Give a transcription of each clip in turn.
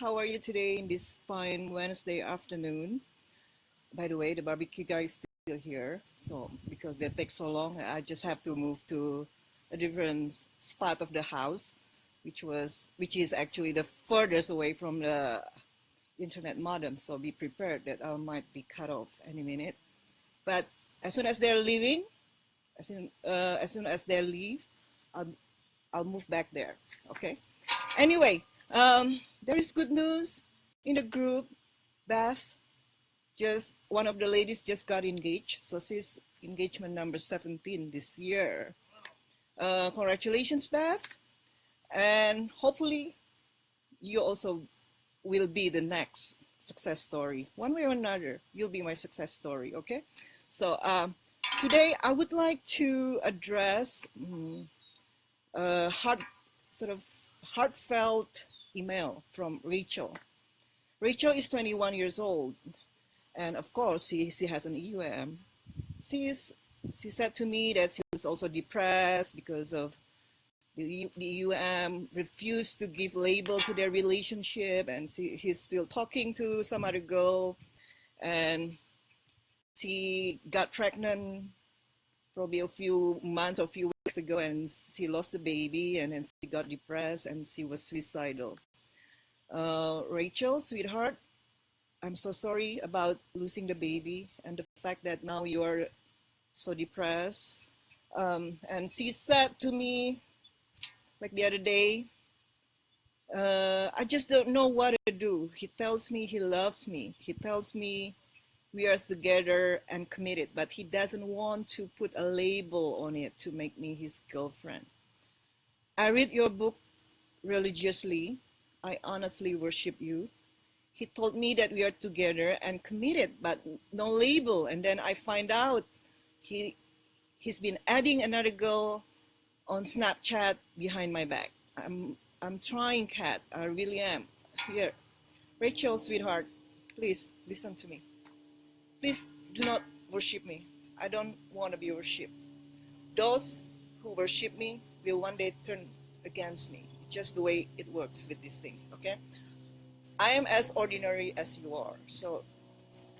How are you today in this fine Wednesday afternoon? By the way, the barbecue guy is still here. So because they take so long, I just have to move to a different spot of the house, which is actually the furthest away from the internet modem. So be prepared that I might be cut off any minute. But as soon as they're leaving, as soon as they leave, I'll I'll move back there. Okay. Anyway, there is good news in the group. Beth, just one of the ladies just got engaged, so she's engagement number 17 this year. Congratulations, Beth, and hopefully you also will be the next success story. One way or another, you'll be my success story. Okay. So today I would like to address a heartfelt email from Rachel. Rachel is 21 years old, and of course she has an EUM. She said to me that she was also depressed because of the EUM refused to give label to their relationship, and he's still talking to some other girl, and she got pregnant probably a few months or a few weeks ago, and she lost the baby, and then she got depressed and she was suicidal. Rachel, sweetheart, I'm so sorry about losing the baby and the fact that now you are so depressed. And she said to me, like the other day, I just don't know what to do. He tells me he loves me. He tells me we are together and committed, but he doesn't want to put a label on it to make me his girlfriend. I read your book religiously. I honestly worship you. He told me that we are together and committed, but no label. And then I find out he's been adding another girl on Snapchat behind my back. I'm trying, Kat. I really am. Here, Rachel, sweetheart, please listen to me. Please do not worship me. I don't want to be worshipped. Those who worship me will one day turn against me. Just the way it works with this thing, okay? I am as ordinary as you are, so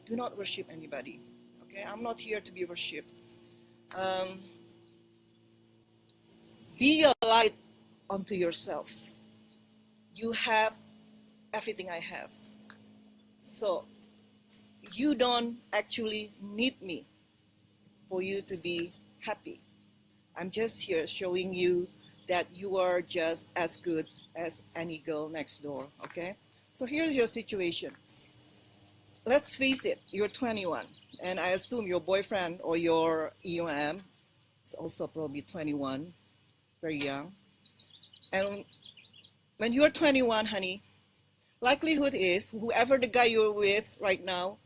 do not worship anybody, okay? I'm not here to be worshipped. Be a light unto yourself. You have everything I have. So you don't actually need me for you to be happy. I'm just here showing you that you are just as good as any girl next door, okay? So here's your situation. Let's face it, you're 21, and I assume your boyfriend or your EOM is also probably 21, very young. And when you're 21, honey, likelihood is whoever the guy you're with right now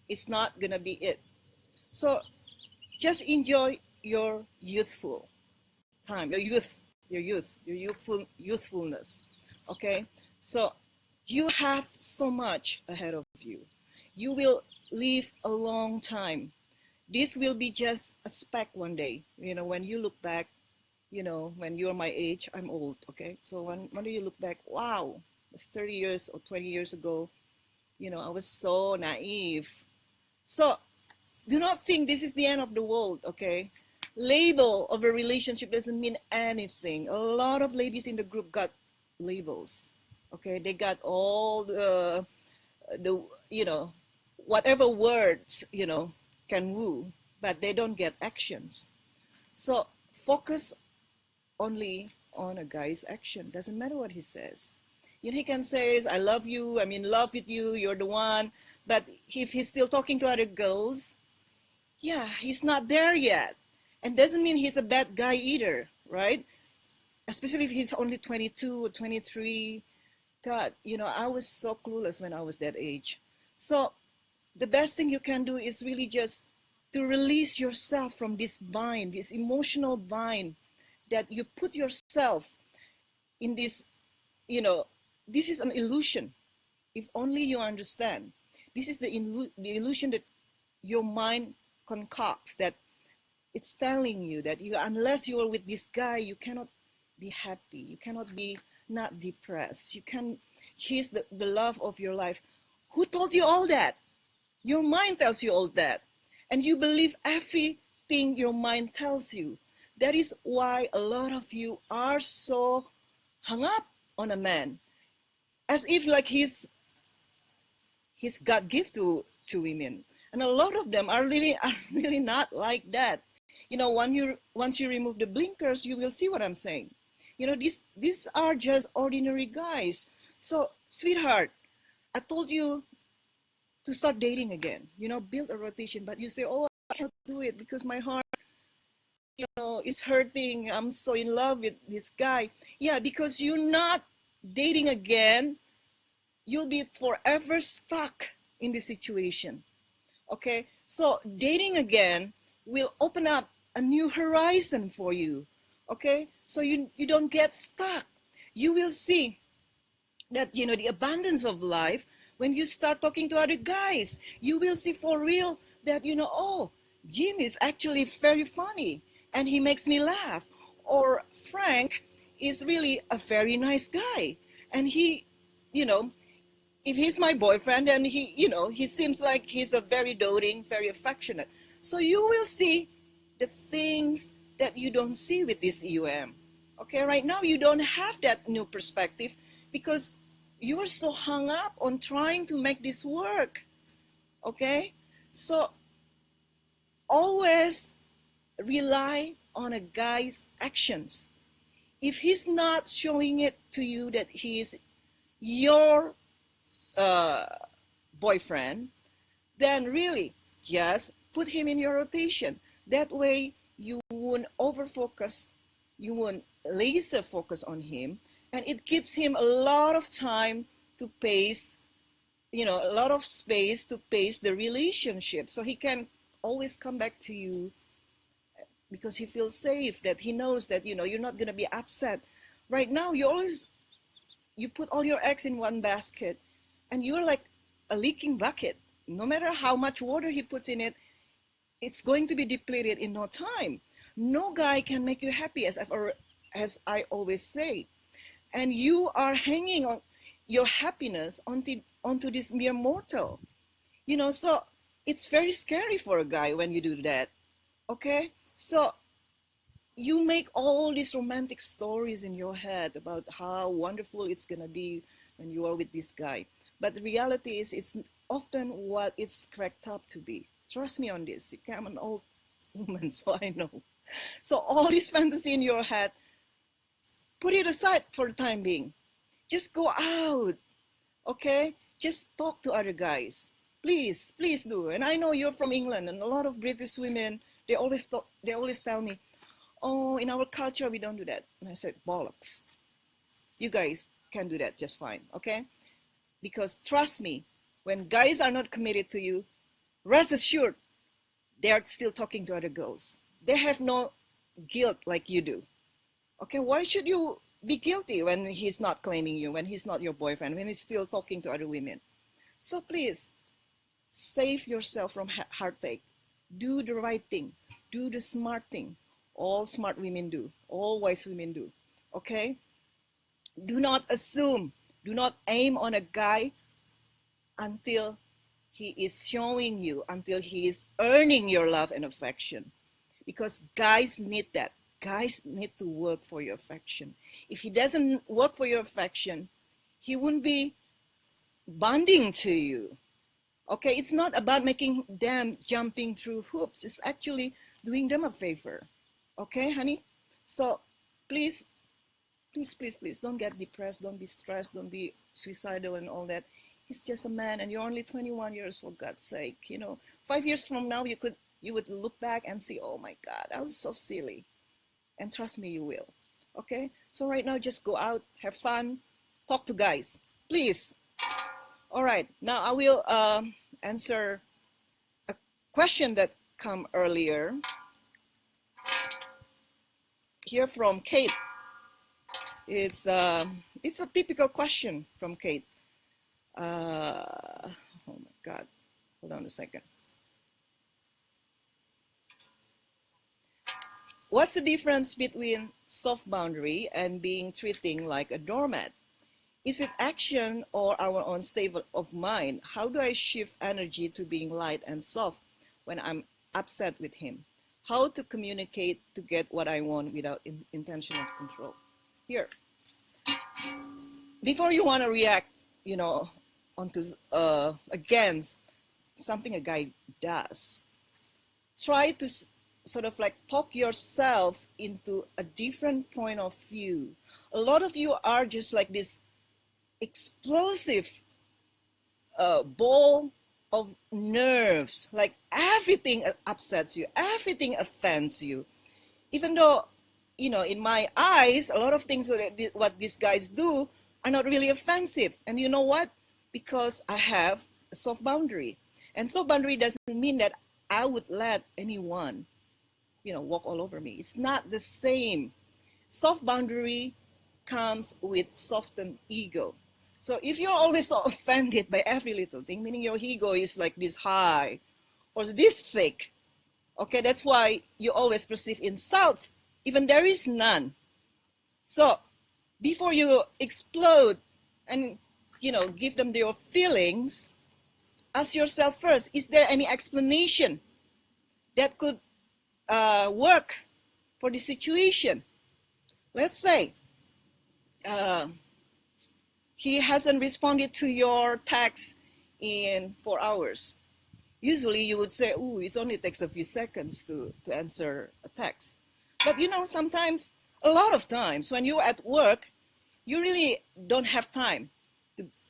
is not gonna be it. So just enjoy your youthful time, your youthfulness, okay? So you have so much ahead of you. You will live a long time. This will be just a speck one day. You know, when you look back, you know, when you're my age, I'm old, okay? So when you look back, wow, it's 30 years or 20 years ago, you know, I was so naive. So do not think this is the end of the world, okay? Label of a relationship doesn't mean anything. A lot of ladies in the group got labels, okay? They got all the you know, whatever words, you know, can woo, but they don't get actions. So focus only on a guy's action. Doesn't matter what he says. You know, he can say, I love you, I'm in love with you, you're the one. But if he's still talking to other girls, yeah, he's not there yet. And doesn't mean he's a bad guy either, right? Especially if he's only 22 or 23. God, you know, I was so clueless when I was that age. So the best thing you can do is really just to release yourself from this bind, this emotional bind that you put yourself in this, you know, this is an illusion. If only you understand. This is the illusion that your mind concocts, that it's telling you that you, unless you are with this guy, you cannot be happy. You cannot be not depressed. He's the love of your life. Who told you all that? Your mind tells you all that. And you believe everything your mind tells you. That is why a lot of you are so hung up on a man. As if like he's God gift to women. And a lot of them are really not like that. You know, once you remove the blinkers, you will see what I'm saying. You know, these are just ordinary guys. So, sweetheart, I told you to start dating again. You know, build a rotation. But you say, oh, I can't do it because my heart, you know, is hurting. I'm so in love with this guy. Yeah, because you're not dating again, you'll be forever stuck in this situation. Okay, so dating again will open up a new horizon for you. Okay, so you don't get stuck. You will see that, you know, the abundance of life when you start talking to other guys. You will see for real that, you know, oh, Jim is actually very funny and he makes me laugh. Or Frank is really a very nice guy and he, you know, if he's my boyfriend, and he, you know, he seems like he's a very doting, very affectionate. So you will see the things that you don't see with this EUM. Okay, right now you don't have that new perspective because you're so hung up on trying to make this work. Okay, so always rely on a guy's actions. If he's not showing it to you that he's your boyfriend, then really just put him in your rotation. That way you won't over focus, you won't laser focus on him, and it gives him a lot of time to pace, you know, a lot of space to pace the relationship, so he can always come back to you because he feels safe, that he knows that, you know, you're not going to be upset. Right now you put all your eggs in one basket and you're like a leaking bucket. No matter how much water he puts in it, it's going to be depleted in no time. No guy can make you happy, as I always say. And you are hanging on your happiness onto this mere mortal. You know, so it's very scary for a guy when you do that. Okay? So you make all these romantic stories in your head about how wonderful it's going to be when you are with this guy. But the reality is it's often what it's cracked up to be. Trust me on this. I'm an old woman, so I know. So all this fantasy in your head, put it aside for the time being. Just go out, okay? Just talk to other guys. Please, please do. And I know you're from England, and a lot of British women, they always tell me, oh, in our culture, we don't do that. And I said, bollocks. You guys can do that just fine, okay? Because trust me, when guys are not committed to you, rest assured, they are still talking to other girls. They have no guilt like you do. Okay, why should you be guilty when he's not claiming you, when he's not your boyfriend, when he's still talking to other women? So please, save yourself from heartache. Do the right thing. Do the smart thing. All smart women do. All wise women do. Okay? Do not assume. Do not aim on a guy until he is showing you, until he is earning your love and affection. Because guys need that. Guys need to work for your affection. If he doesn't work for your affection, he won't be bonding to you. Okay, it's not about making them jumping through hoops. It's actually doing them a favor. Okay, honey? So please, please, please, please don't get depressed. Don't be stressed. Don't be suicidal and all that. He's just a man and you're only 21 years, for God's sake. You know, 5 years from now, you would look back and say, oh my God, I was so silly. And trust me, you will. Okay? So right now, just go out, have fun, talk to guys. Please. All right. Now I will answer a question that come earlier. Here from Kate. It's a typical question from Kate. Oh my God. Hold on a second. What's the difference between soft boundary and being treating like a doormat? Is it action or our own state of mind? How do I shift energy to being light and soft when I'm upset with him? How to communicate to get what I want without intention of control? Here, before you want to react, onto against something a guy does, try to sort of like talk yourself into a different point of view. A lot of you are just like this explosive ball of nerves, like everything upsets you, everything offends you, even though in my eyes a lot of things what these guys do are not really offensive. And you know what? Because I have a soft boundary, and soft boundary doesn't mean that I would let anyone walk all over me. It's not the same. Soft boundary comes with softened ego. So if you're always so offended by every little thing, meaning your ego is like this high or this thick, okay, that's why you always perceive insults, even there is none. So before you explode and give them your feelings, ask yourself first, is there any explanation that could work for the situation? Let's say he hasn't responded to your text in 4 hours. Usually you would say, "Ooh, it only takes a few seconds to answer a text." But sometimes, a lot of times, when you're at work, you really don't have time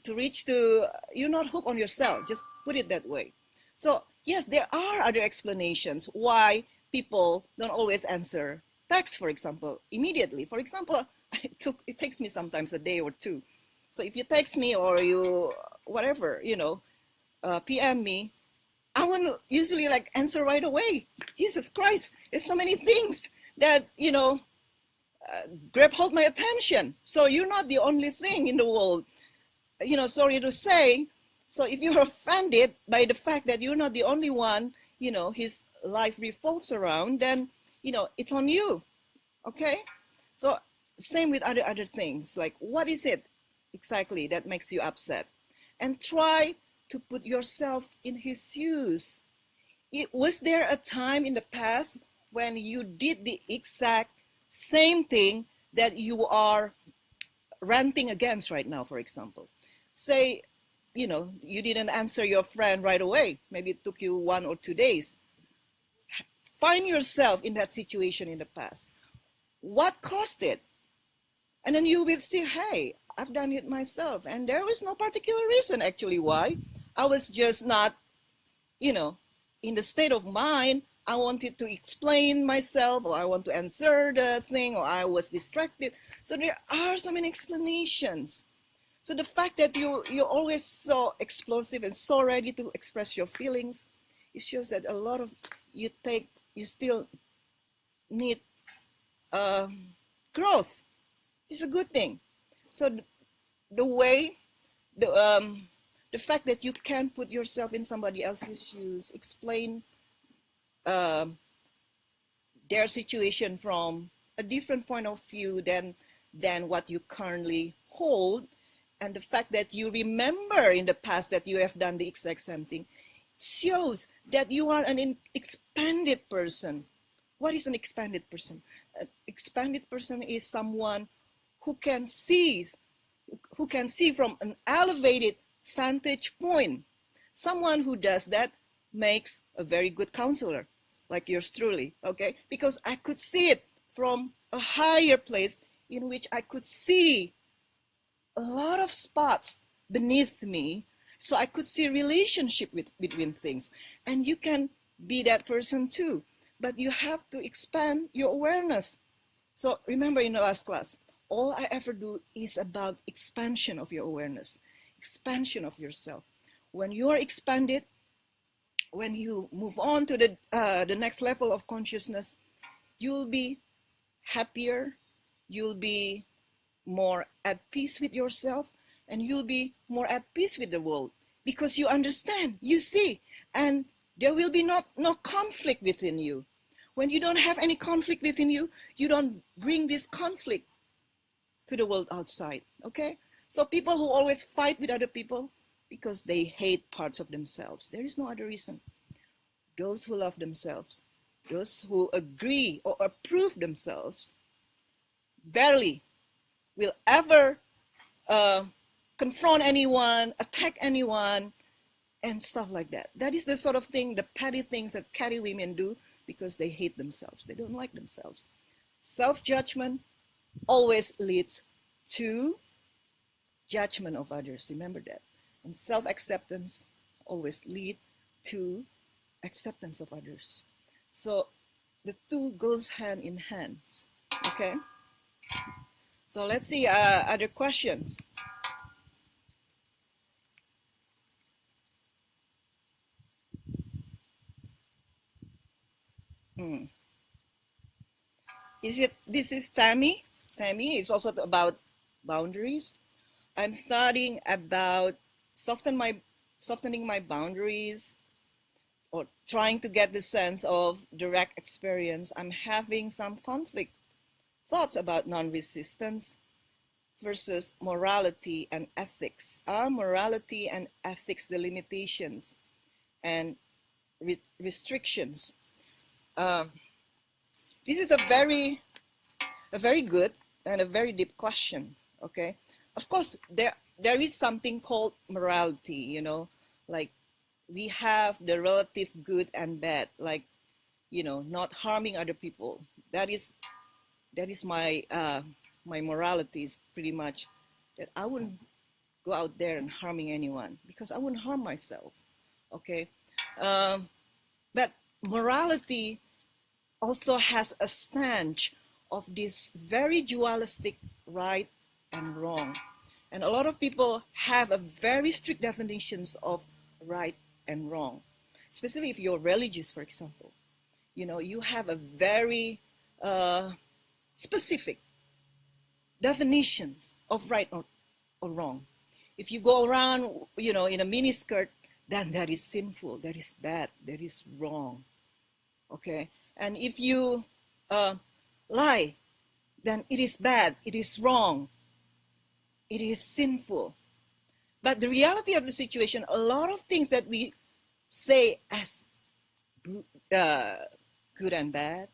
to reach to, you're not hooked on yourself, just put it that way. So yes, there are other explanations why people don't always answer text, for example, immediately. For example, it takes me sometimes a day or two. So if you text me or you, whatever, PM me, I wouldn't usually like answer right away. Jesus Christ, there's so many things that, grab hold my attention. So you're not the only thing in the world, sorry to say. So if you're offended by the fact that you're not the only one, his life revolves around, then, it's on you, okay? So same with other things, like what is it exactly that makes you upset? And try to put yourself in his shoes. Was there a time in the past when you did the exact same thing that you are ranting against right now, for example? Say, you didn't answer your friend right away. Maybe it took you 1 or 2 days. Find yourself in that situation in the past. What caused it? And then you will see, hey, I've done it myself. And there was no particular reason actually why. I was just not, in the state of mind. I wanted to explain myself, or I want to answer the thing, or I was distracted. So there are so many explanations. So the fact that you're always so explosive and so ready to express your feelings, it shows that a lot of you still need growth. It's a good thing. So the fact that you can put yourself in somebody else's shoes, explain their situation from a different point of view than what you currently hold, and the fact that you remember in the past that you have done the exact same thing, shows that you are an expanded person. What is an expanded person? An expanded person is someone who can see from an elevated vantage point. Someone who does that makes a very good counselor, like yours truly, okay? Because I could see it from a higher place in which I could see a lot of spots beneath me, so I could see relationship between things. And you can be that person too, but you have to expand your awareness. So remember in the last class, all I ever do is about expansion of your awareness, expansion of yourself. When you are expanded, when you move on to the next level of consciousness, you'll be happier, you'll be more at peace with yourself, and you'll be more at peace with the world, because you understand, you see, and there will be no conflict within you. When you don't have any conflict within you, you don't bring this conflict to the world outside, okay? So people who always fight with other people because they hate parts of themselves. There is no other reason. Those who love themselves, those who agree or approve themselves, barely will ever confront anyone, attack anyone, and stuff like that. That is the sort of thing, the petty things that catty women do because they hate themselves. They don't like themselves. Self-judgment always leads to judgment of others. Remember that. And self-acceptance always lead to acceptance of others. So the two goes hand in hand. Okay. So let's see other questions. This is Tammy. Tammy is also about boundaries. I'm studying about softening my boundaries, or trying to get the sense of direct experience. I'm having some conflict thoughts about non-resistance versus morality and ethics. Are morality and ethics the limitations and restrictions? This is a very good and a very deep question. Okay, of course there is something called morality. Like we have the relative good and bad, like not harming other people. That is my my morality is pretty much that I wouldn't go out there and harming anyone because I wouldn't harm myself. Okay, but morality also has a stench of this very dualistic right and wrong. And a lot of people have a very strict definitions of right and wrong, especially if you're religious, for example. You have a very specific definitions of right or wrong. If you go around, in a miniskirt, then that is sinful, that is bad, that is wrong. Okay, and if you lie, then it is bad, it is wrong, it is sinful. But the reality of the situation, a lot of things that we say as good and bad,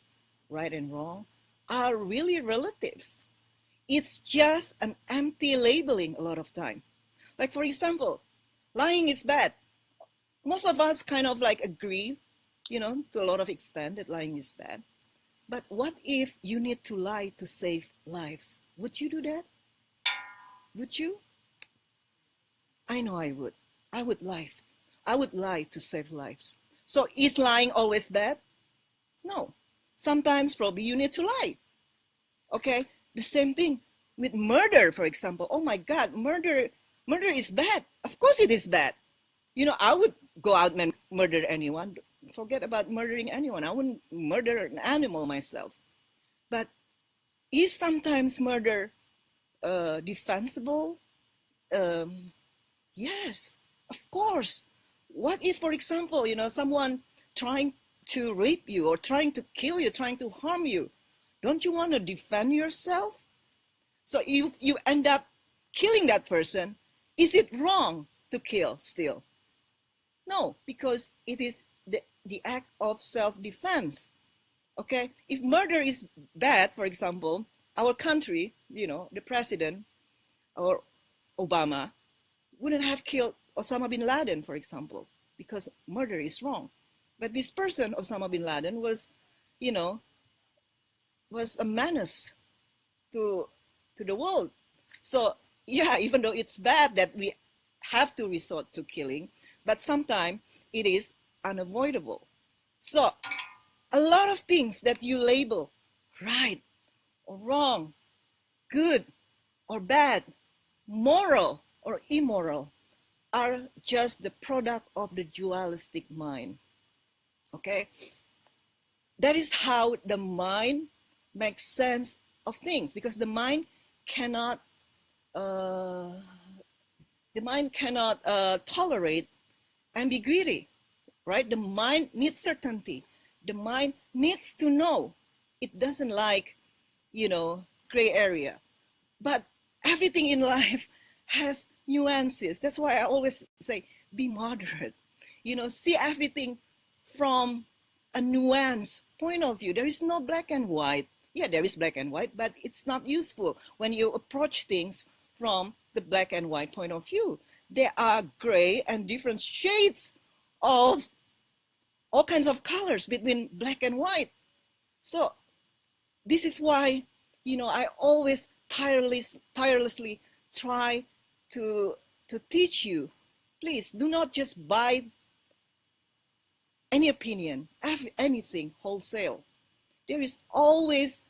right and wrong, are really relative. It's just an empty labeling a lot of time. Like, for example, lying is bad. Most of us kind of like agree, to a lot of extent that lying is bad. But what if you need to lie to save lives? Would you do that? Would you? I know I would. I would lie. I would lie to save lives. So is lying always bad? No. Sometimes probably you need to lie. Okay? The same thing with murder, for example. Oh my God, murder is bad. Of course it is bad. I would go out and murder anyone. Forget about murdering anyone. I wouldn't murder an animal myself. But is sometimes murder defensible? Yes, of course. What if, for example, someone trying to rape you or trying to kill you, trying to harm you? Don't you want to defend yourself? So you end up killing that person. Is it wrong to kill still? No, because it is the act of self-defense. Okay? If murder is bad, for example, our country, the president or Obama wouldn't have killed Osama bin Laden, for example, because murder is wrong. But this person, Osama bin Laden, was a menace to the world. So yeah, even though it's bad that we have to resort to killing, but sometimes it is unavoidable. So a lot of things that you label right or wrong, good or bad, moral or immoral, are just the product of the dualistic mind. Okay? That is how the mind makes sense of things, because the mind cannot tolerate ambiguity, right? The mind needs certainty. The mind needs to know. It doesn't like, gray area. But everything in life has nuances. That's why I always say, be moderate. See everything from a nuanced point of view. There is no black and white. Yeah, there is black and white, but it's not useful when you approach things from the black and white point of view. There are gray and different shades of all kinds of colors between black and white. So this is why, I always tirelessly try to teach you. Please do not just buy any opinion, anything wholesale. There is always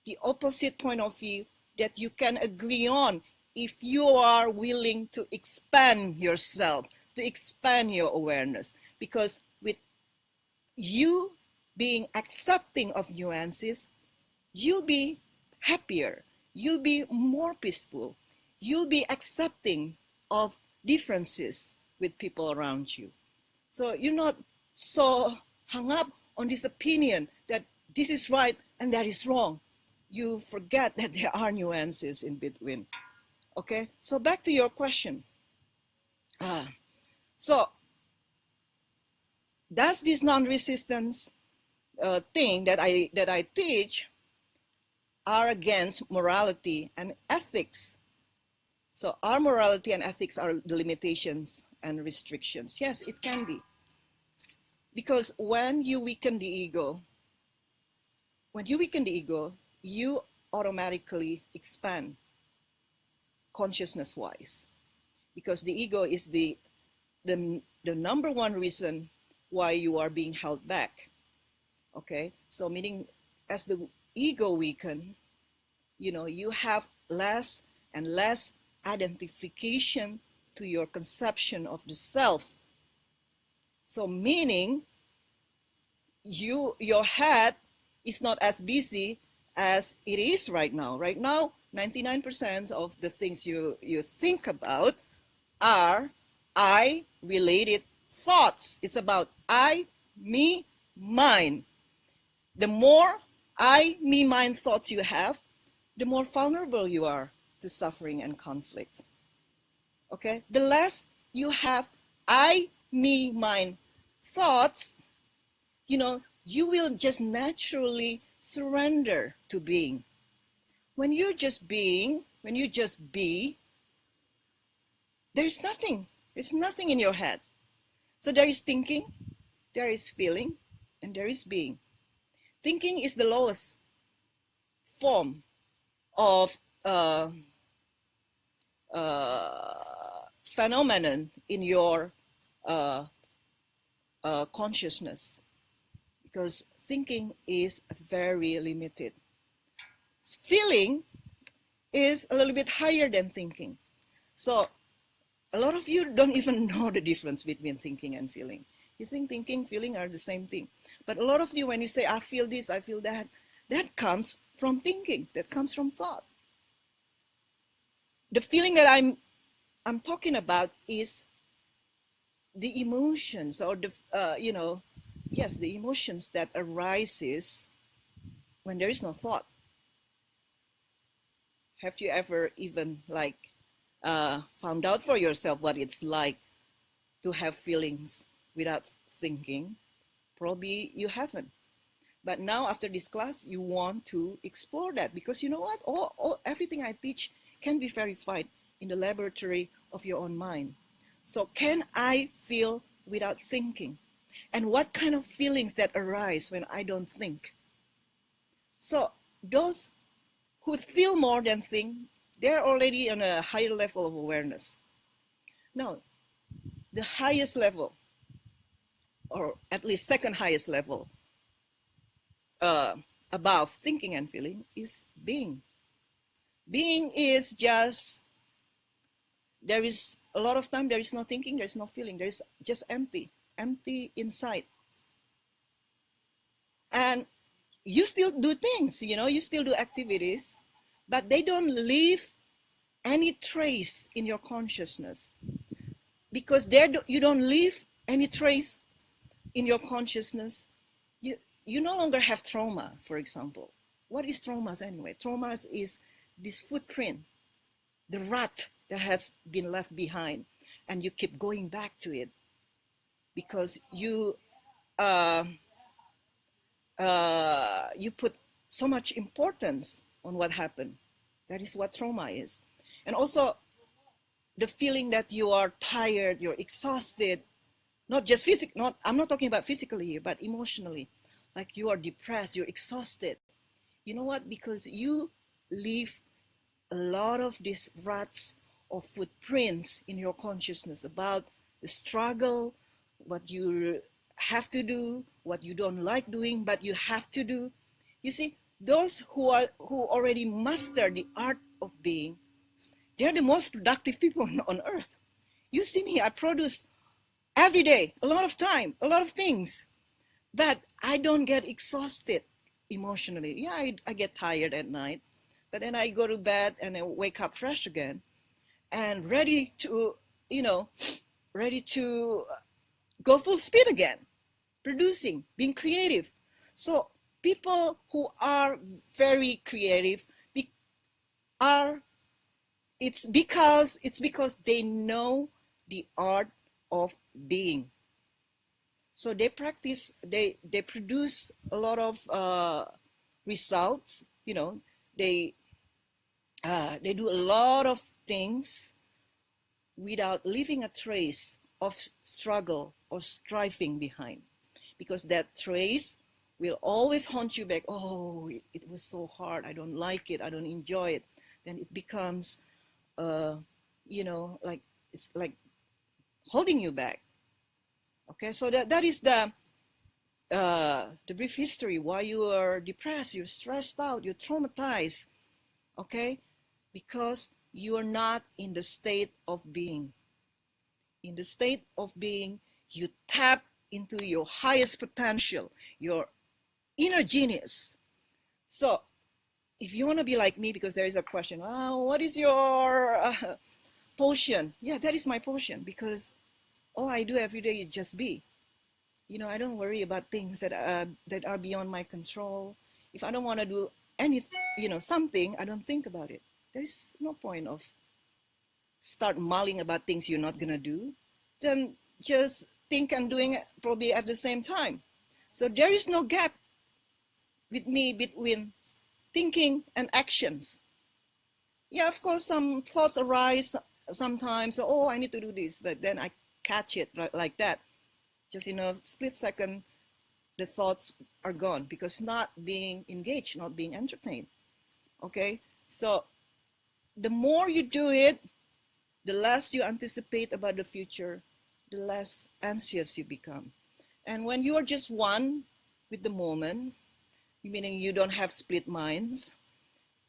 the opposite point of view that you can agree on if you are willing to expand yourself, to expand your awareness. Because with you being accepting of nuances, you'll be happier, you'll be more peaceful, you'll be accepting of differences with people around you. So you're not so hung up on this opinion that this is right and that is wrong. You forget that there are nuances in between. Okay, so back to your question. So does this non-resistance thing that I teach are against morality and ethics? So our morality and ethics are the limitations and restrictions. Yes, it can be. Because when you weaken the ego, you automatically expand consciousness-wise. Because the ego is the number one reason why you are being held back. Okay, so meaning as the ego weakens, you have less and less identification to your conception of the self. So meaning your head is not as busy as it is right now. Right now, 99% of the things you think about are I-related thoughts. It's about I, me, mine. The more I, me, mine thoughts you have, the more vulnerable you are to suffering and conflict. Okay? The less you have I, me, mine thoughts, you will just naturally surrender to being. When you're just being, when you just be, there's nothing in your head. So there is thinking, there is feeling, and there is being. Thinking is the lowest form of phenomenon in your consciousness, because thinking is very limited. Feeling is a little bit higher than thinking. So a lot of you don't even know the difference between thinking and feeling. You think thinking, feeling are the same thing. But a lot of you, when you say, I feel this, I feel that, that comes from thinking, that comes from thought. The feeling that I'm talking about is the emotions, or the the emotions that arises when there is no thought. Have you ever even found out for yourself what it's like to have feelings without thinking? Probably you haven't. But now after this class, you want to explore that, because you know what? Everything I teach can be verified in the laboratory of your own mind. So can I feel without thinking? And what kind of feelings that arise when I don't think? So those who feel more than think, they're already on a higher level of awareness. Now, the highest level, or at least second highest level, above thinking and feeling, is being. Being is just, there is a lot of time, there is no thinking, there is no feeling, there is just empty inside. And you still do things, you still do activities, but they don't leave any trace in your consciousness. Because you don't leave any trace in your consciousness, you no longer have trauma, for example. What is traumas anyway? Traumas is this footprint, the rut that has been left behind, and you keep going back to it because uh, you put so much importance on what happened. That is what trauma is. And also the feeling that you are tired, you're exhausted, not just physical, not, I'm not talking about physically here, but emotionally. Like you are depressed, you're exhausted. You know what? Because you leave a lot of these ruts or footprints in your consciousness about the struggle, what you have to do, what you don't like doing, but you have to do. You see, those who already master the art of being, they're the most productive people on earth. You see me, I produce every day, a lot of time, a lot of things, but I don't get exhausted emotionally. Yeah, I get tired at night, but then I go to bed and I wake up fresh again and ready to, ready to go full speed again, producing, being creative. So people who are very creative are, it's because they know the art of being. So they practice, they produce a lot of results. They do a lot of things without leaving a trace of struggle or striving behind, because that trace will always haunt you back. Oh, it was so hard. I don't like it. I don't enjoy it. Then it becomes, like it's like holding you back. Okay, so that is the brief history why you are depressed, you're stressed out, you're traumatized. Okay, because you are not in the state of being. In the state of being, you tap into your highest potential, your inner genius. So if you want to be like me, because there is a question, what is your potion? Yeah, that is my potion, because all I do every day is just be. I don't worry about things that are beyond my control. If I don't want to do something, I don't think about it. There's no point of start mulling about things you're not gonna do. Then just think I'm doing it probably at the same time. So there is no gap with me between thinking and actions. Yeah, of course, some thoughts arise sometimes. So, I need to do this, but then I catch it like that. Just in a split second, the thoughts are gone because not being engaged, not being entertained. Okay, so the more you do it, the less you anticipate about the future, the less anxious you become. And when you are just one with the moment, meaning you don't have split minds,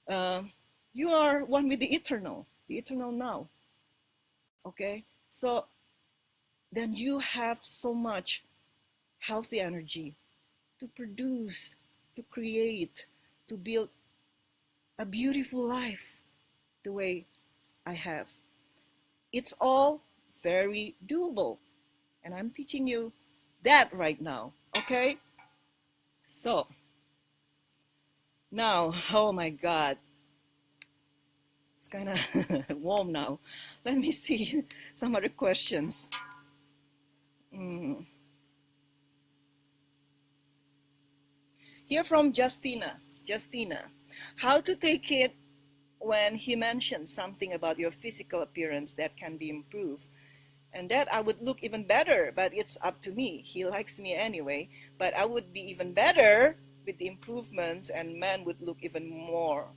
you are one with the eternal now. Okay, so then you have so much healthy energy to produce, to create, to build a beautiful life the way I have. It's all very doable. And I'm teaching you that right now. Okay? So, now, oh my God. It's kind of warm now. Let me see some other questions. Here from Justina. How to take it when he mentions something about your physical appearance that can be improved, and that I would look even better, but it's up to me. He likes me anyway, but I would be even better with the improvements, and men would look even more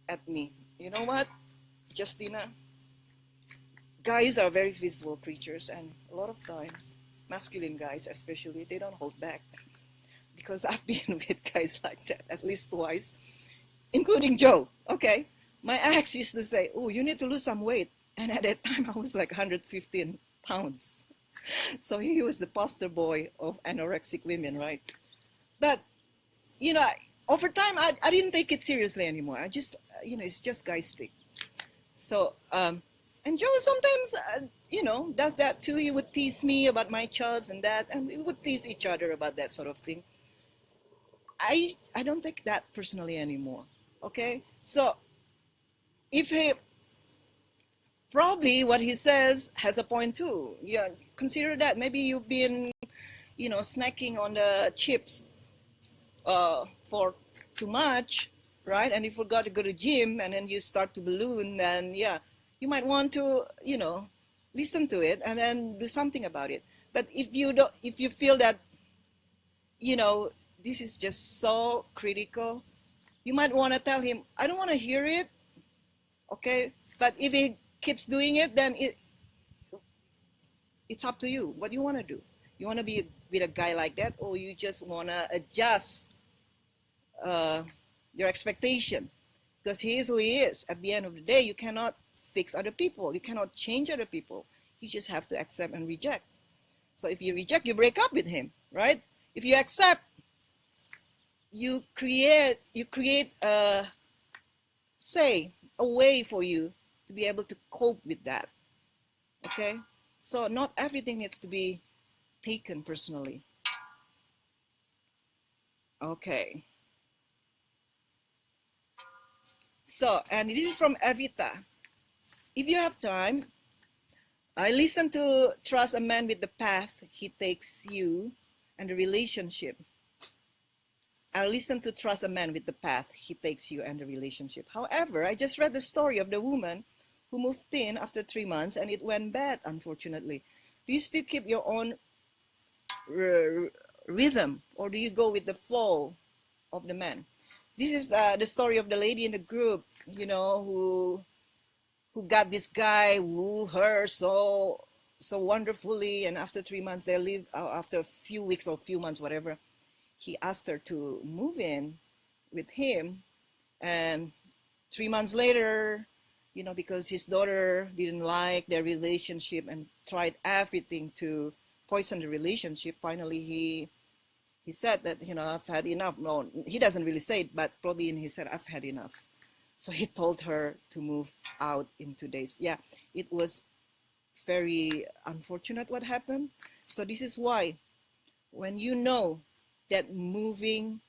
at me. You know what, Justina? Guys are very visual creatures, and a lot of times, masculine guys especially, they don't hold back. Because I've been with guys like that at least twice, including Joe. Okay, my ex used to say, "Oh, you need to lose some weight," and at that time I was like 115 pounds. So he was the poster boy of anorexic women, right? But over time I didn't take it seriously anymore. I just it's just guy speak. So and Joe sometimes does that too. He would tease me about my chubs and that, and we would tease each other about that sort of thing. I don't take that personally anymore. Okay, so if he probably what he says has a point too. Yeah, consider that. Maybe you've been, snacking on the chips for too much, right? And you forgot to go to gym, and then you start to balloon. Then yeah, you might want to, listen to it and then do something about it. But if you feel that, you know, this is just so critical, you might want to tell him, I don't want to hear it, okay? But if he keeps doing it, then it's up to you. What do you want to do? You want to be with a guy like that, or you just want to adjust uh, your expectation? Because he is who he is. At the end of the day, you cannot fix other people. You cannot change other people. You just have to accept and reject. So if you reject, you break up with him, right? If you accept, you create a way for you to be able to cope with that. Okay? So not everything needs to be taken personally. Okay. So, and this is from Evita. If you have time, I listen to Trust a Man with the Path He Takes You and the Relationship. I listen to Trust a Man with the Path He Takes You and the Relationship. However, I just read the story of the woman who moved in after 3 months and it went bad, unfortunately. Do you still keep your own rhythm, or do you go with the flow of the man? This is the story of the lady in the group, who got this guy woo her so wonderfully, and after 3 months they lived. After a few weeks or few months, whatever, he asked her to move in with him, and 3 months later, because his daughter didn't like their relationship and tried everything to poison the relationship, finally he said that, I've had enough. No, he doesn't really say it, but probably in his head, I've had enough. So he told her to move out in 2 days. Yeah, it was very unfortunate what happened. So this is why, when you know that moving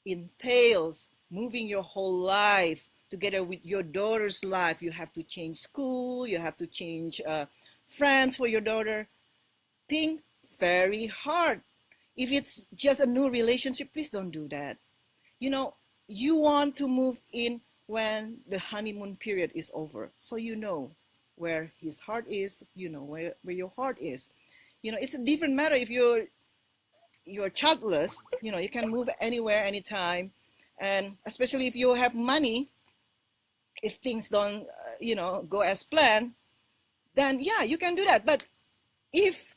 entails moving your whole life together with your daughter's life, you have to change school, you have to change friends for your daughter. Think very hard. If it's just a new relationship, please don't do that. You want to move in when the honeymoon period is over, so you know where his heart is, where your heart is. It's a different matter if you're childless. You can move anywhere, anytime, and especially if you have money. If things don't go as planned, then yeah, you can do that. But if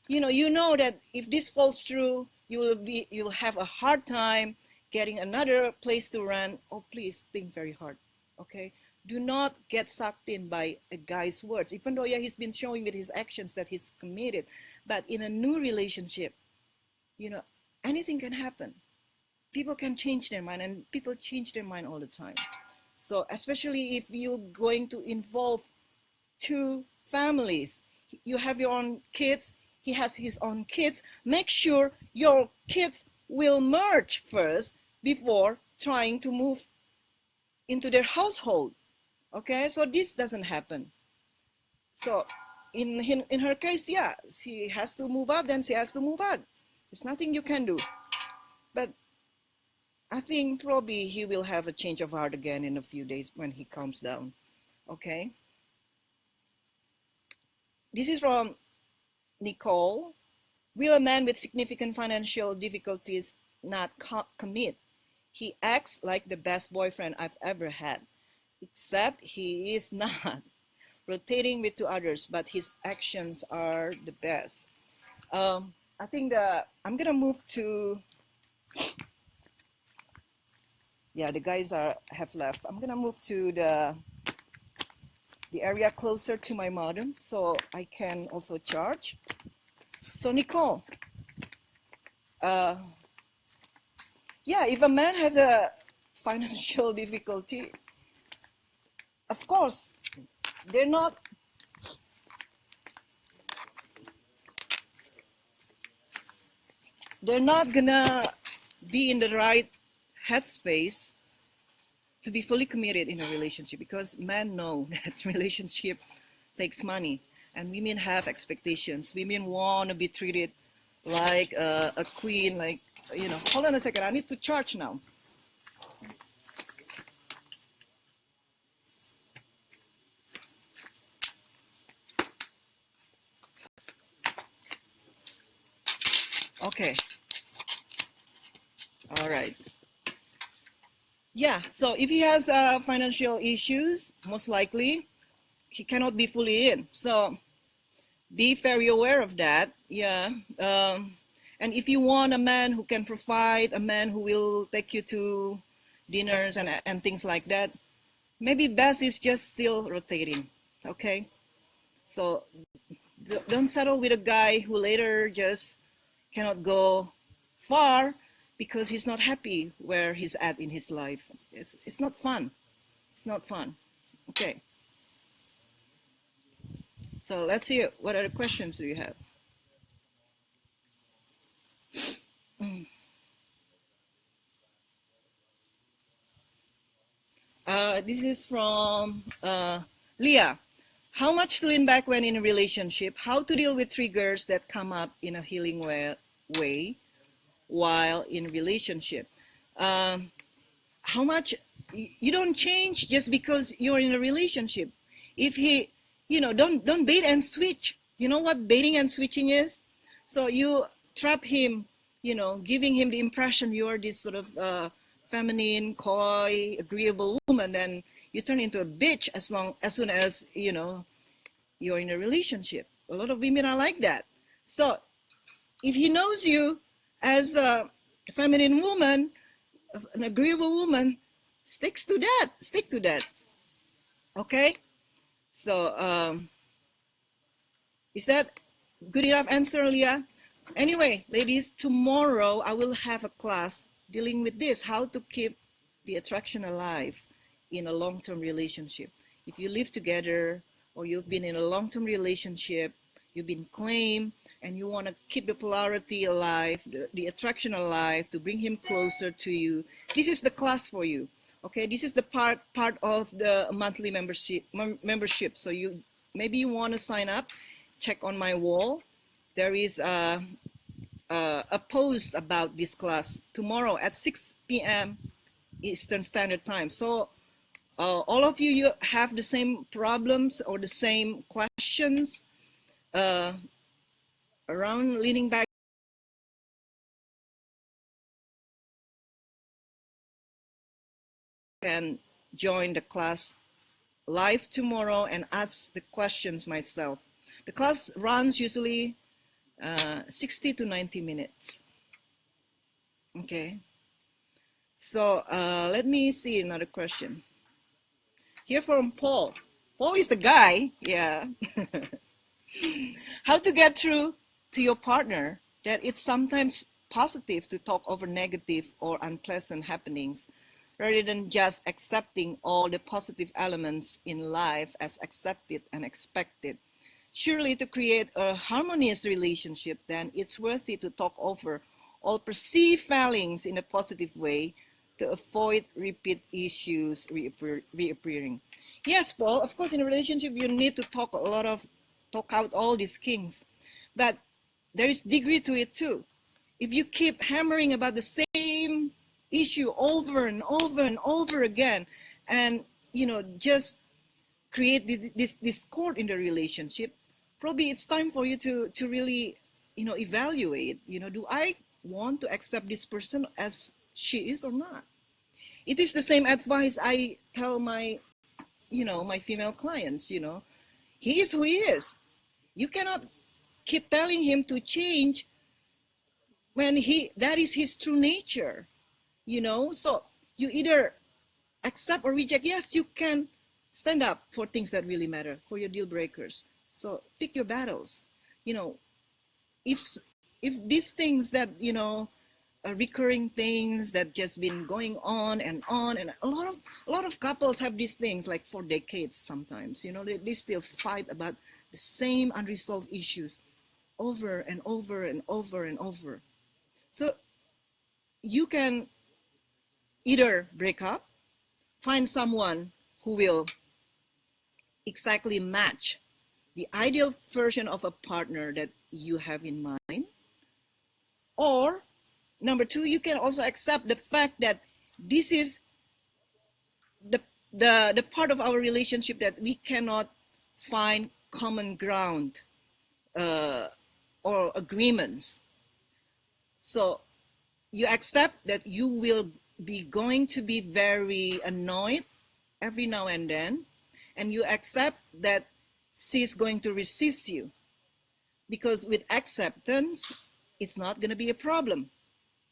you know that if this falls through, you'll have a hard time getting another place to rent. Oh, please think very hard. Okay, do not get sucked in by a guy's words, even though, yeah, he's been showing with his actions that he's committed. But in a new relationship, anything can happen. People can change their mind, and people change their mind all the time. So especially if you're going to involve two families, you have your own kids, he has his own kids, make sure your kids will merge first before trying to move into their household. Okay, so this doesn't happen. So in her case, yeah, she has to move out, then she has to move out. There's nothing you can do. But I think probably he will have a change of heart again in a few days when he calms down. Okay. This is from Nicole. Will a man with significant financial difficulties not commit? He acts like the best boyfriend I've ever had, except he is not. Rotating with two others, but his actions are the best. I think that I'm gonna move to. Yeah, the guys have left. I'm gonna move to the area closer to my modem so I can also charge. So Nicole, yeah, if a man has a financial difficulty, of course, they're not gonna be in the right headspace to be fully committed in a relationship, because men know that relationship takes money, and women have expectations. Women want to be treated like a queen, like, hold on a second, I need to charge now. Okay. All right. Yeah, so if he has financial issues, most likely he cannot be fully in. So be very aware of that. Yeah. And if you want a man who can provide, a man who will take you to dinners and things like that, maybe best is just still rotating. Okay. So don't settle with a guy who later just cannot go far because he's not happy where he's at in his life. It's not fun. It's not fun. Okay. So let's see, what other questions do you have? This is from Leah. How much to lean back when in a relationship? How to deal with triggers that come up in a healing way while in a relationship? How much you don't change just because you're in a relationship. If he, don't bait and switch. You know what baiting and switching is? So you trap him, giving him the impression you're this sort of feminine, coy, agreeable woman, and you turn into a bitch as soon as you're in a relationship. A lot of women are like that. So if he knows you as a feminine woman, an agreeable woman, stick to that. Okay. So is that good enough answer, Leah? Anyway, ladies, tomorrow I will have a class dealing with this, how to keep the attraction alive in a long-term relationship. If you live together or you've been in a long-term relationship, you've been claimed, and you want to keep the polarity alive, the attraction alive, to bring him closer to you, this is the class for you. Okay, this is the part of the monthly membership. So maybe you want to sign up. Check on my wall. There is a post about this class tomorrow at 6 p.m. Eastern Standard Time. So all of you have the same problems or the same questions around leaning back and join the class live tomorrow and ask the questions myself. The class runs usually 60 to 90 minutes. Okay. So let me see another question. Here from Paul. Paul is the guy. Yeah. How to get through to your partner that it's sometimes positive to talk over negative or unpleasant happenings rather than just accepting all the positive elements in life as accepted and expected. Surely to create a harmonious relationship, then it's worthy to talk over all perceived failings in a positive way to avoid repeat issues reappearing. Yes, Paul, of course in a relationship you need to talk out all these things, but there is degree to it too. If you keep hammering about the same issue over and over and over again, and just create this discord in the relationship, probably it's time for you to really evaluate, do I want to accept this person as she is or not? It is the same advice I tell my my female clients. He is who he is. You cannot keep telling him to change when that is his true nature. So you either accept or reject. Yes, you can stand up for things that really matter, for your deal breakers. So pick your battles. If these things that recurring things that just been going on, and a lot of couples have these things like for decades sometimes. They still fight about the same unresolved issues over and over and over and over. So you can either break up find someone who will exactly match the ideal version of a partner that you have in mind. Or number two, you can also accept the fact that this is the the part of our relationship that we cannot find common ground uh, or agreements. So you accept that you will be going to be very annoyed every now and then, and you accept that she's going to resist you, because with acceptance, it's not going to be a problem.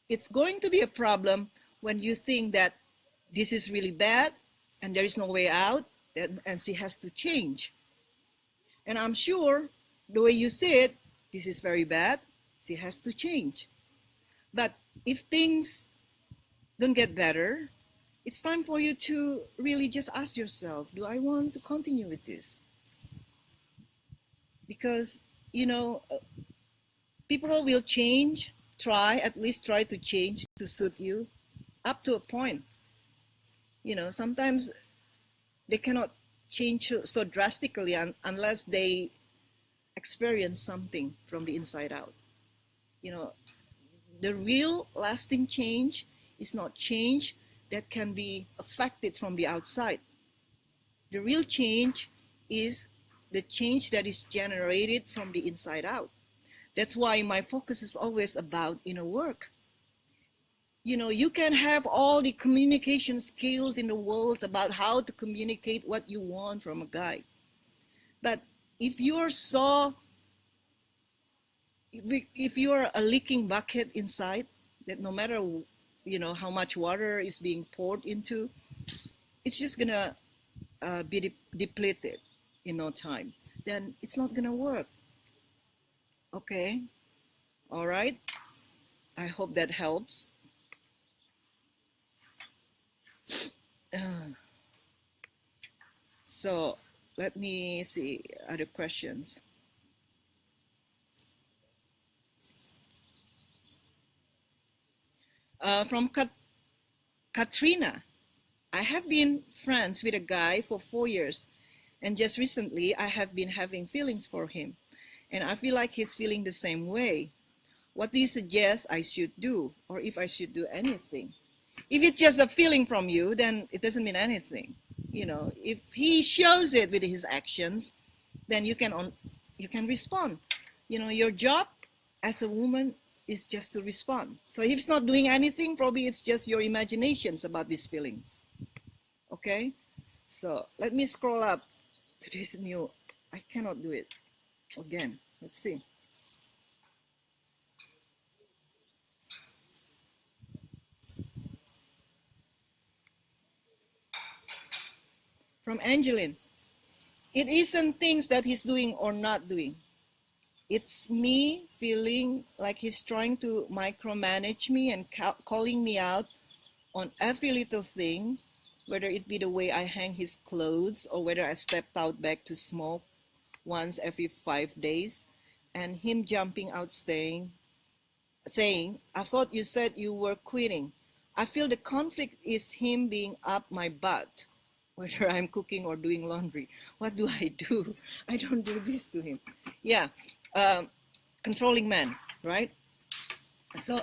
It's going to be a problem when you think that this is really bad and there is no way out, and she has to change. And I'm sure the way you see it, this is very bad, she has to change. But if things don't get better, it's time for you to really just ask yourself, do I want to continue with this? Because, you know, people will change, at least try to change to suit you up to a point. You know, sometimes they cannot change so drastically unless they experience something from the inside out. You know, the real lasting change is not change that can be affected from the outside. The real change is the change that is generated from the inside out. That's why my focus is always about inner work. You know, you can have all the communication skills in the world about how to communicate what you want from a guy. But if you're a leaking bucket inside, that no matter, you know, how much water is being poured into, it's just gonna be depleted in no time. Then it's not gonna work. Okay, all right. I hope that helps. So let me see other questions. From Katrina. I have been friends with a guy for 4 years, and just recently I have been having feelings for him, and I feel like he's feeling the same way. What do you suggest I should do, or if I should do anything? If it's just a feeling from you, then it doesn't mean anything. You know, if he shows it with his actions, then you can respond. You know, your job as a woman is just to respond. So if it's not doing anything, probably it's just your imaginations about these feelings. Okay, so let me scroll up to this new. I cannot do it again. Let's see. From Angeline. It isn't things that he's doing or not doing. It's me feeling like he's trying to micromanage me and calling me out on every little thing, whether it be the way I hang his clothes or whether I stepped out back to smoke once every 5 days, and him jumping out saying, I thought you said you were quitting. I feel the conflict is him being up my butt, whether I'm cooking or doing laundry. What do I do? I don't do this to him. Yeah, controlling man, right? So,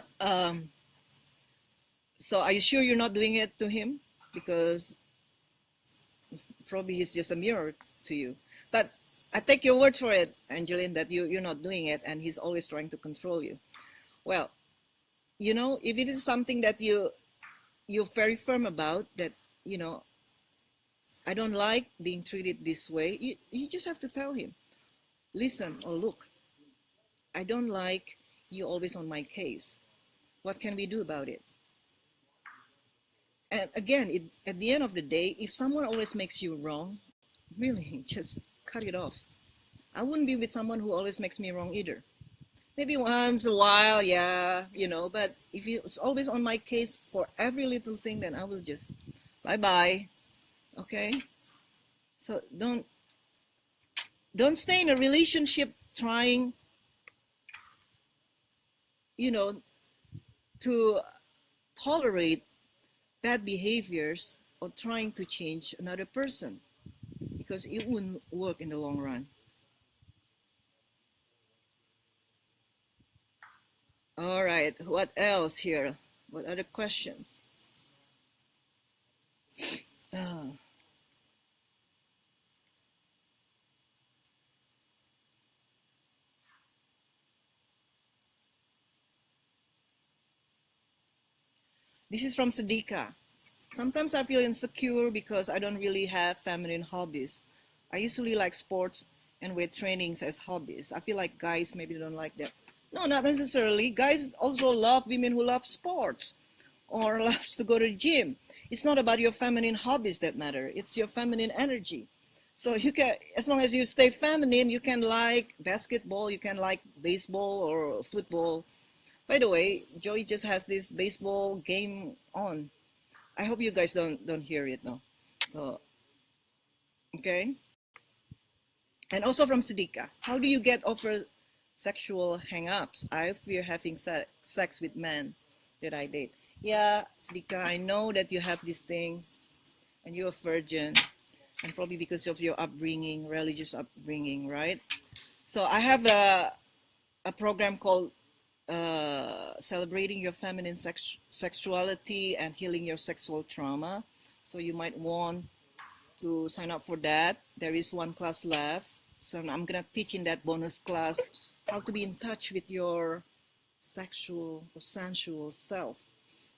so are you sure you're not doing it to him? Because probably he's just a mirror to you. But I take your word for it, Angeline, that you're not doing it, and he's always trying to control you. Well, you know, if it is something that you're very firm about, that, you know, I don't like being treated this way, you just have to tell him, listen, or look, I don't like you always on my case. What can we do about it? And again, at the end of the day, if someone always makes you wrong, really, just cut it off. I wouldn't be with someone who always makes me wrong either. Maybe once a while, yeah, you know, but if it's always on my case for every little thing, then I will just bye-bye, okay? So don't stay in a relationship trying, you know, to tolerate bad behaviors or trying to change another person, because it wouldn't work in the long run. All right, what else here? What other questions? Ah, this is from Sadika. Sometimes I feel insecure because I don't really have feminine hobbies. I usually like sports and weight trainings as hobbies. I feel like guys maybe don't like that. No, not necessarily. Guys also love women who love sports or loves to go to the gym. It's not about your feminine hobbies that matter. It's your feminine energy. So you can, as long as you stay feminine, you can like basketball, you can like baseball or football. By the way, Joey just has this baseball game on. I hope you guys don't hear it now. So okay. And also from Sidika, how do you get over sexual hang-ups? I fear having sex with men that I date. Yeah, Sidika, I know that you have this thing and you're a virgin, and probably because of your upbringing, religious upbringing, right? So I have a program called Celebrating Your Feminine Sexuality and Healing Your Sexual Trauma. So you might want to sign up for that. There is one class left. So I'm going to teach in that bonus class how to be in touch with your sexual or sensual self,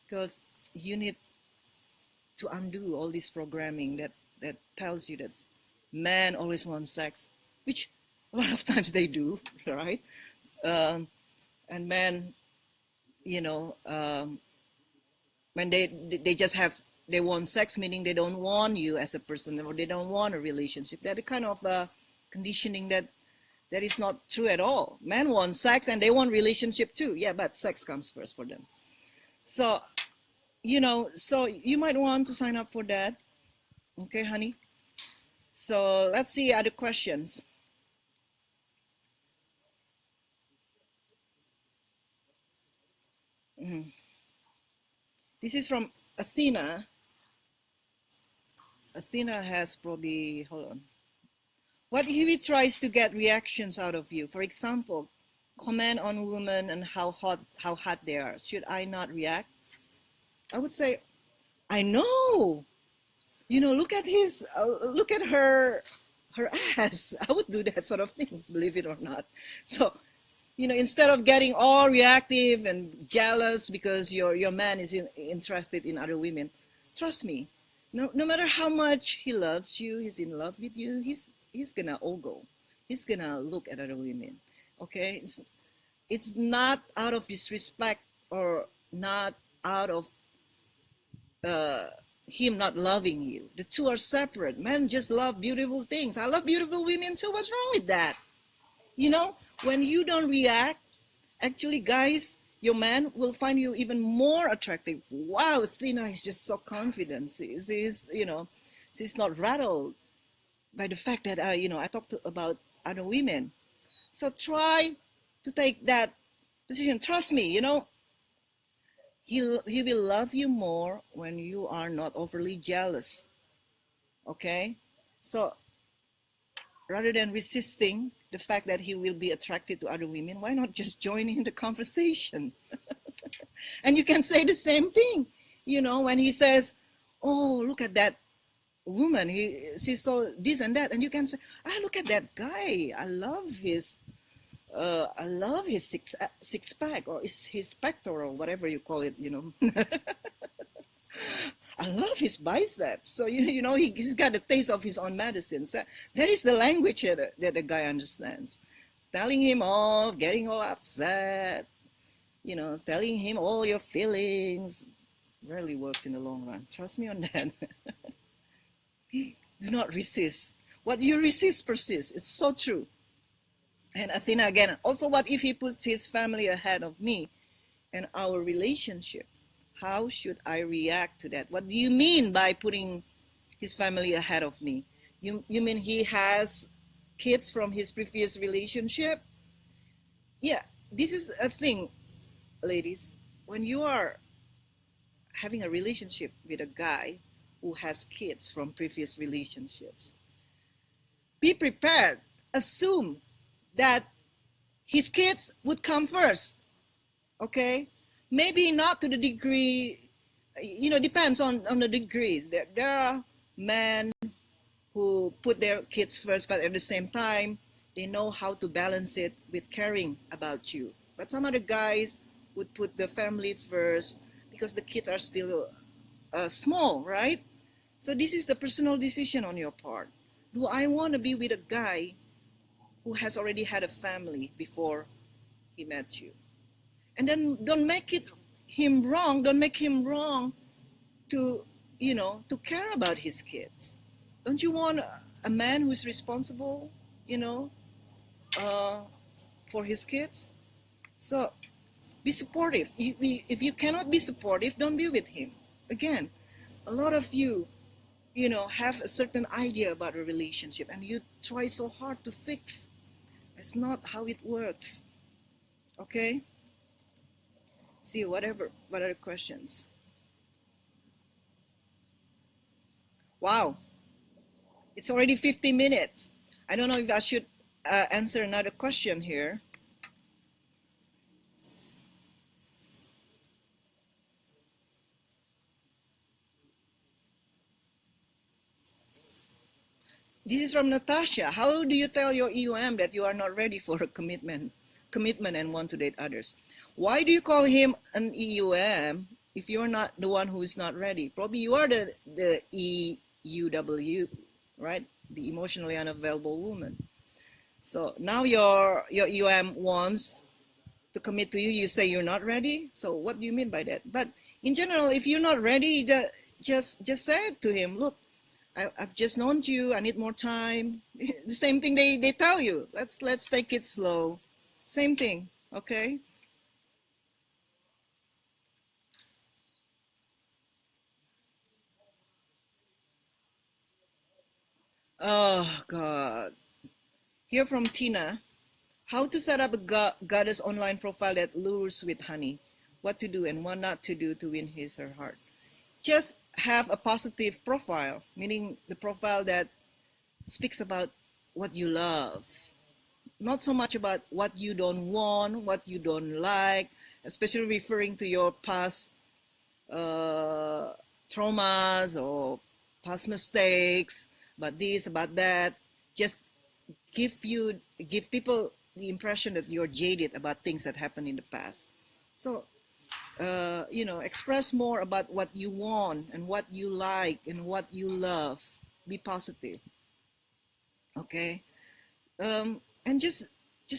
because you need to undo all this programming that tells you that men always want sex, which a lot of times they do, right? And men, you know, when they just have, they want sex, meaning they don't want you as a person, or they don't want a relationship. They're the kind of conditioning that is not true at all. Men want sex and they want relationship too. Yeah, but sex comes first for them. So, you know, so you might want to sign up for that. Okay, honey? So let's see other questions. Mm. This is from Athena. Athena has probably, hold on. What if he tries to get reactions out of you? For example, comment on women and how hot they are. Should I not react? I would say, I know. You know, look at her ass. I would do that sort of thing, believe it or not. So, you know, instead of getting all reactive and jealous because your man is interested in other women, trust me. No matter how much he loves you, he's in love with you. He's gonna ogle. He's gonna look at other women. Okay, it's not out of disrespect or not out of uh, him not loving you. The two are separate. Men just love beautiful things. I love beautiful women too. What's wrong with that? You know, when you don't react, actually, guys, your man will find you even more attractive. Wow, Athena is just so confident. You know, she's not rattled by the fact that you know, I talked about other women. So try to take that position. Trust me, you know, he will love you more when you are not overly jealous. Okay, so rather than resisting the fact that he will be attracted to other women, why not just join in the conversation? And you can say the same thing, you know, when he says, "Oh, look at that woman, she's so this and that," and you can say, "Ah, look at that guy. I love his six pack or his pectoral, whatever you call it, you know." I love his biceps. So you know, he's got a taste of his own medicine. So that is the language that the guy understands. Telling him off, getting all upset, you know, telling him all your feelings rarely works in the long run. Trust me on that. Do not resist. What you resist persists. It's so true. And Athena again, also, what if he puts his family ahead of me and our relationship? How should I react to that? What do you mean by putting his family ahead of me? You mean he has kids from his previous relationship? Yeah, this is a thing, ladies. When you are having a relationship with a guy, who has kids from previous relationships. Be prepared. Assume that his kids would come first. Okay? Maybe not to the degree, depends on the degrees. There are men who put their kids first, but at the same time, they know how to balance it with caring about you. But some other guys would put the family first because the kids are still small, right? So this is the personal decision on your part. Do I want to be with a guy who has already had a family before he met you? And then don't make him wrong. Don't make him wrong to, to care about his kids. Don't you want a man who's responsible, uh, for his kids? So be supportive. If you cannot be supportive, don't be with him. Again, a lot of you, have a certain idea about a relationship and you try so hard to fix. That's not how it works. Okay? See, what other questions? Wow, it's already 50 minutes. I don't know if I should answer another question here. This is from Natasha. How do you tell your EUM that you are not ready for a commitment and want to date others? Why do you call him an EUM if you're not the one who is not ready? Probably you are the EUW, right? The emotionally unavailable woman. So now your EUM wants to commit to you. You say you're not ready. So what do you mean by that? But in general, if you're not ready, just say it to him. Look, I've just known you. I need more time. The same thing they tell you. Let's take it slow. Same thing. Okay. Oh God. Here from Tina. How to set up a goddess online profile that lures with honey. What to do and what not to do to win his or her heart. Just have a positive profile, meaning the profile that speaks about what you love, not so much about what you don't want, what you don't like, especially referring to your past traumas or past mistakes, about this, about that. Just give people the impression that you're jaded about things that happened in the past. So express more about what you want and what you like and what you love. Be positive, okay? And just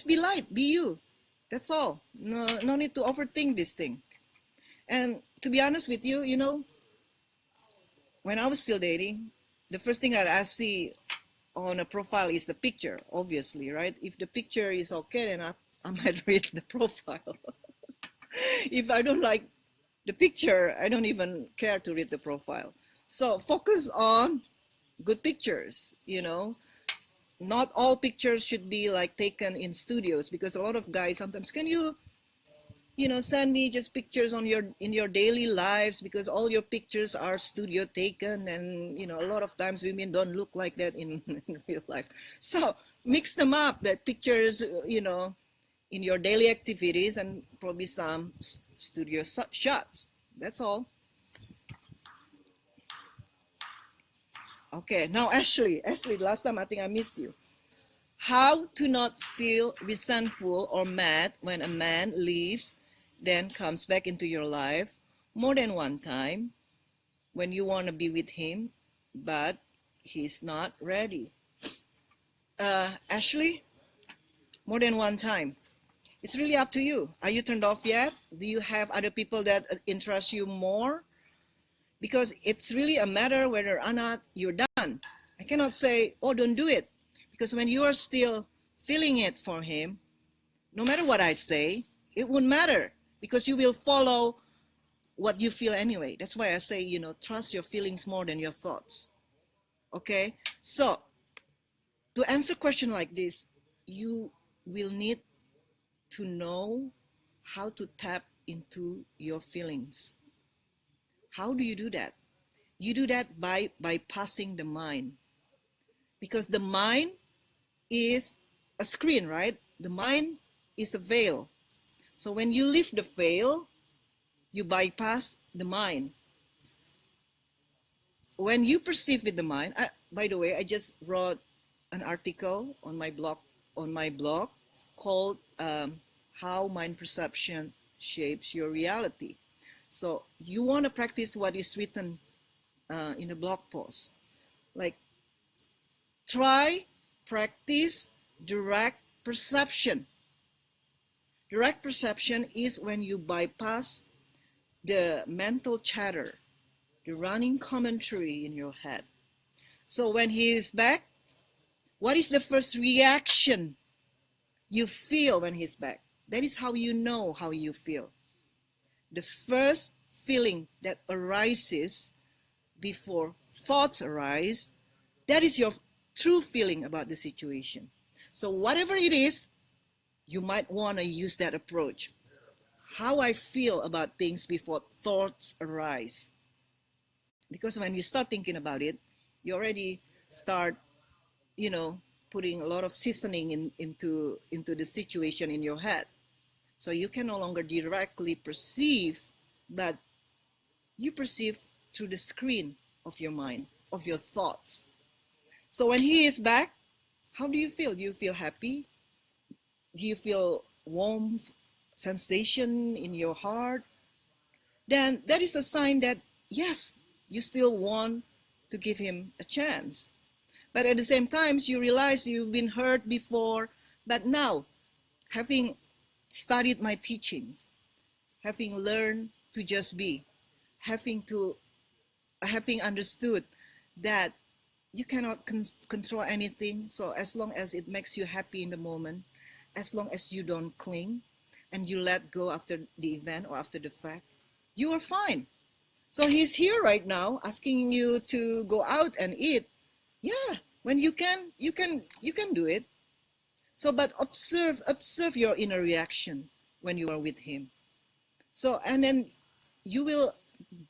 be light, be you. That's all. No need to overthink this thing. And to be honest with you, when I was still dating, the first thing that I see on a profile is the picture, obviously, right? If the picture is okay, then I might read the profile. If I don't like the picture, I don't even care to read the profile. So focus on good pictures, Not all pictures should be like taken in studios, because a lot of guys sometimes, can you send me just pictures in your daily lives, because all your pictures are studio taken, and a lot of times women don't look like that in real life. So mix them up, that pictures, in your daily activities, and probably some studio shots. That's all. Okay, now Ashley, last time I think I missed you. How to not feel resentful or mad when a man leaves, then comes back into your life more than one time when you want to be with him, but he's not ready. Ashley, more than one time. It's really up to you. Are you turned off yet? Do you have other people that interest you more? Because it's really a matter whether or not you're done. I cannot say, oh, don't do it. Because when you are still feeling it for him, no matter what I say, it won't matter, because you will follow what you feel anyway. That's why I say, trust your feelings more than your thoughts. Okay? So, to answer a question like this, you will need to know how to tap into your feelings. How do you do that? You do that by bypassing the mind, because the mind is a screen, right? The mind is a veil. So when you lift the veil, you bypass the mind. When you perceive with the mind, by the way, I just wrote an article on my blog called "How Mind Perception Shapes Your Reality." So you want to practice what is written in a blog post, like try, practice direct perception. Direct perception is when you bypass the mental chatter, the running commentary in your head. So when he is back, what is the first reaction you feel when he's back? That is how you know how you feel. The first feeling that arises before thoughts arise, that is your true feeling about the situation. So whatever it is, you might want to use that approach. How I feel about things before thoughts arise. Because when you start thinking about it, you already start, putting a lot of seasoning into the situation in your head. So you can no longer directly perceive, but you perceive through the screen of your mind, of your thoughts. So when he is back, how do you feel? Do you feel happy? Do you feel warm sensation in your heart? Then that is a sign that, yes, you still want to give him a chance. But at the same time, you realize you've been hurt before, but now, having studied my teachings, having learned to just be, having understood that you cannot control anything. So as long as it makes you happy in the moment, as long as you don't cling and you let go after the event or after the fact, you are fine. So he's here right now asking you to go out and eat. Yeah, when you can do it. So but observe your inner reaction when you are with him. So and then you will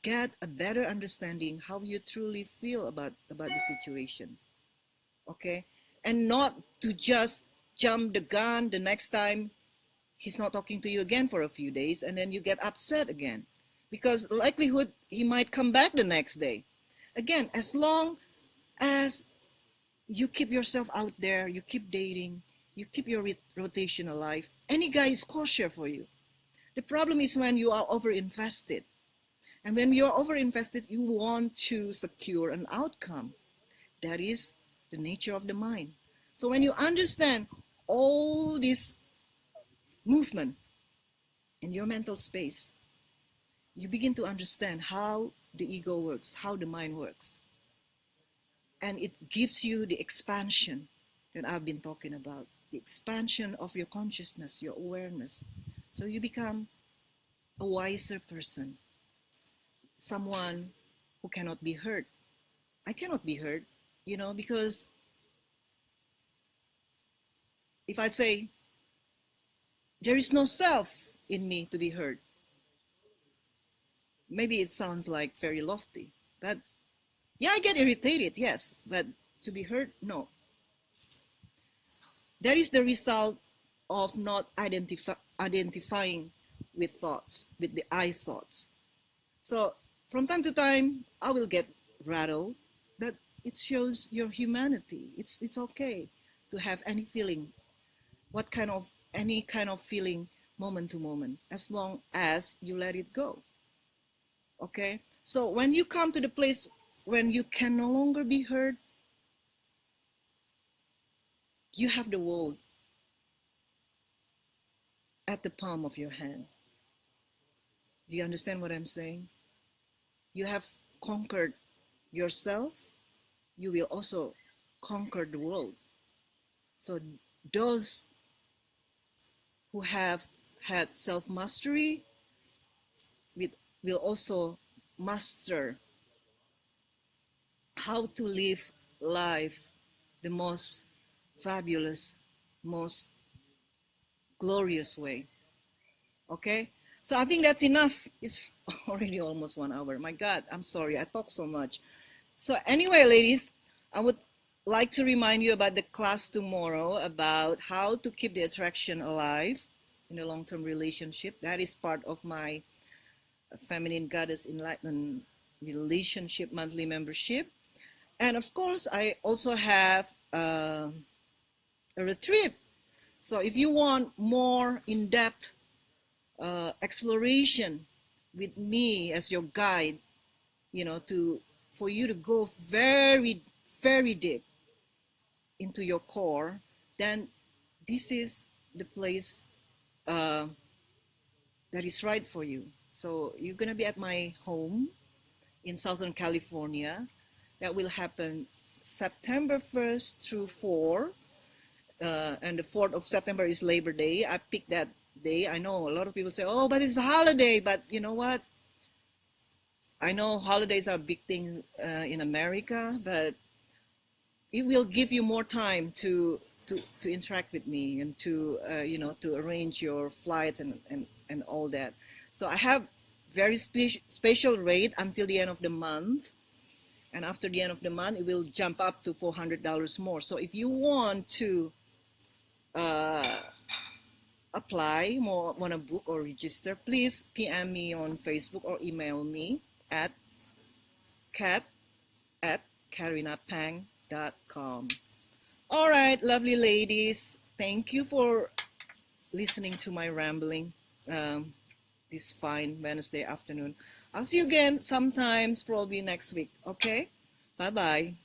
get a better understanding how you truly feel about the situation. Okay? And not to just jump the gun the next time he's not talking to you again for a few days, and then you get upset again. Because likelihood he might come back the next day. Again, as long as you keep yourself out there, you keep dating, you keep your rotation alive, any guy is kosher for you. The problem is when you are over-invested. And when you're over-invested, you want to secure an outcome. That is the nature of the mind. So when you understand all this movement in your mental space, you begin to understand how the ego works, how the mind works. And it gives you the expansion that I've been talking about, the expansion of your consciousness, your awareness. So you become a wiser person, someone who cannot be hurt. I cannot be hurt, because if I say, there is no self in me to be hurt, maybe it sounds like very lofty, but yeah, I get irritated, yes, but to be hurt, no. That is the result of not identifying with thoughts, with the I thoughts. So from time to time, I will get rattled, but it shows your humanity. It's okay to have any feeling, any kind of feeling, moment to moment, as long as you let it go. Okay? So when you come to the place when you can no longer be heard, you have the world at the palm of your hand. Do you understand what I'm saying? You have conquered yourself, you will also conquer the world. So those who have had self-mastery will also master how to live life the most fabulous, most glorious way. Okay? So I think that's enough. It's already almost 1 hour. My God, I'm sorry. I talk so much. So anyway, ladies, I would like to remind you about the class tomorrow about how to keep the attraction alive in a long-term relationship. That is part of my Feminine Goddess Enlightenment Relationship Monthly Membership. And of course, I also have a retreat. So if you want more in-depth exploration with me as your guide, for you to go very, very deep into your core, then this is the place that is right for you. So you're gonna be at my home in Southern California. That will happen September 1st through 4th. And the 4th of September is Labor Day. I picked that day. I know a lot of people say, oh, but it's a holiday. But you know what? I know holidays are a big thing in America, but it will give you more time to interact with me and to to arrange your flights and all that. So I have very special rate until the end of the month, and after the end of the month it will jump up to $400 more. So if you want to apply, more want to book or register, please PM me on Facebook or email me at kat@katarinaphang.com. All right, lovely ladies, thank you for listening to my rambling this fine Wednesday afternoon. I'll see you again sometimes, probably next week. Okay, bye bye.